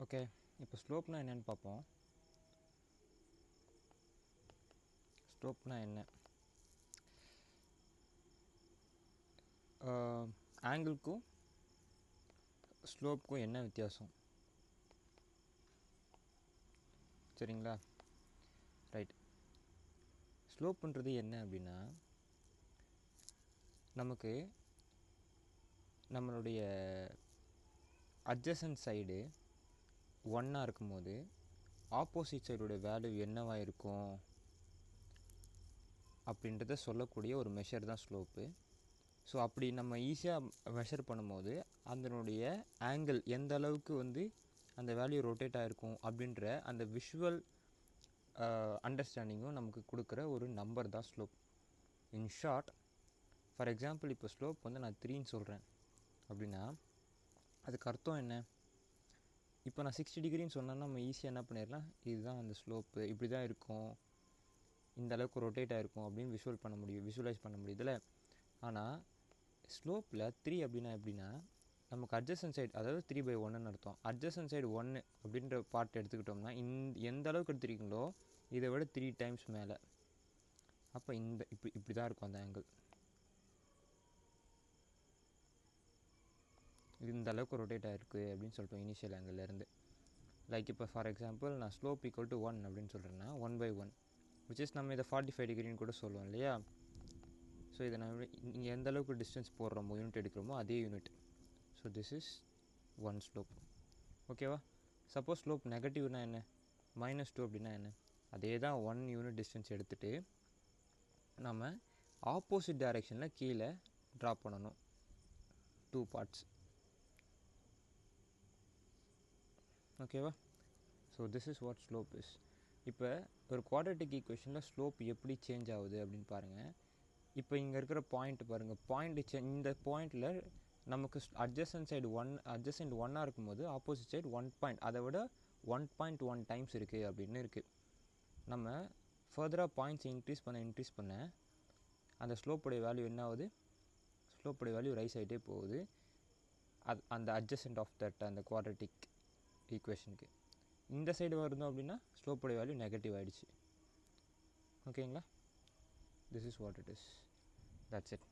Okay, இப்போ ஸ்லோப்னா என்னன்னு பார்ப்போம். ஸ்லோப்னா என்ன? ஆங்கிள்க்கும் ஸ்லோப்புக்கும் என்ன வித்தியாசம்? சரிங்களா? ரைட். ஸ்லோப்புன்றது என்ன அப்படின்னா, நமக்கு நம்மளுடைய அட்ஜசன்ட் சைடு ஒன்னாக இருக்கும்போது ஆப்போசிட் சைடோட வேல்யூ என்னவாக இருக்கும் அப்படின்றத சொல்லக்கூடிய ஒரு மெஷர் தான் ஸ்லோப்பு. ஸோ அப்படி நம்ம ஈஸியாக மெஷர் பண்ணும்போது அதனுடைய ஆங்கிள் எந்த அளவுக்கு அந்த வேல்யூ ரொட்டேட் ஆகிருக்கும் அப்படின்ற அந்த விஷுவல் அண்டர்ஸ்டாண்டிங்கும் நமக்கு கொடுக்குற ஒரு நம்பர் தான் slope. In short, for example இப்போ ஸ்லோப் நான் 3ன்னு சொல்கிறேன் அப்படின்னா அதுக்கு அர்த்தம் என்ன? இப்போ நான் 60 டிகிரின்னு சொன்னேன்னா நம்ம ஈஸியாக என்ன பண்ணிடலாம், இதுதான் அந்த ஸ்லோப்பு, இப்படி தான் இருக்கும், இந்த அளவுக்கு ரொட்டேட் ஆகிருக்கும் அப்படின்னு விஷுவலைஸ் பண்ண முடியுதுல்ல. ஆனால் ஸ்லோப்பில் 3 அப்படின்னா எப்படின்னா, நமக்கு அட்ஜசன்ட் சைடு, அதாவது 3/1ன்னு அர்த்தம். அட்ஜசன்ட் சைடு 1 அப்படின்ற பார்ட் எடுத்துக்கிட்டோம்னா எந்த அளவுக்கு எடுத்துருக்கீங்களோ இதை விட 3 டைம்ஸ் மேலே. அப்போ இப்படி தான் இருக்கும் அந்த ஆங்கிள். இந்த அளவுக்கு ரொட்டேட் ஆகிருக்கு அப்படின்னு சொல்லிட்டோம் இனிஷியல் ஆங்கிள்லேருந்து. லைக் இப்போ ஃபார் எக்ஸாம்பிள் நான் ஸ்லோப் ஈக்குவல் டு 1 அப்படின்னு சொல்கிறேன்னா 1/1, விச் இஸ் நம்ம இதை 45 டிகிரின்னு கூட சொல்லுவோம் இல்லையா. ஸோ இதை நம்ம இங்கே எந்த அளவுக்கு டிஸ்டன்ஸ் போடுறோமோ, யூனிட் எடுக்கிறோமோ அதே unit. So this is 1 slope. ஓகேவா? சப்போஸ் ஸ்லோப் நெகட்டிவ்னா என்ன, -2 அப்படின்னா என்ன, அதே தான் 1 யூனிட் டிஸ்டன்ஸ் எடுத்துகிட்டு நம்ம ஆப்போசிட் டைரெக்ஷனில் கீழே ட்ராப் பண்ணணும் 2 பார்ட்ஸ். ஓகேவா? So this is what slope is. இப்போ ஒரு குவாட்ரேட்டிக் ஈக்குவேஷனில் ஸ்லோப் எப்படி சேஞ்ச் ஆகுது அப்படின்னு பாருங்கள். இப்போ இங்கே இருக்கிற பாயிண்ட் பாருங்கள், இந்த பாயிண்டில் நமக்கு அட்ஜசன்ட் சைடு 1 இருக்கும்போது ஆப்போசிட் சைடு 1 பாயிண்ட், அதை விட 1.1 டைம்ஸ் இருக்குது அப்படின்னு இருக்குது. நம்ம ஃபர்தராக பாயிண்ட்ஸ் இன்க்ரீஸ் பண்ண அந்த ஸ்லோப்புடைய வேல்யூ என்ன ஆகுது? ஸ்லோப்புடைய வேல்யூ ரைஸ் ஆகிட்டே போகுது அந்த அட்ஜசன்ட் ஆஃப் தட் அந்த குவாட்ரேட்டிக் ஈக்குவேஷனுக்கு. இந்த சைடு வருந்தோம் அப்படின்னா ஸ்லோப்புடைய வேல்யூ நெகட்டிவ் ஆகிடுச்சு. ஓகேங்களா? This is what it is. That's it.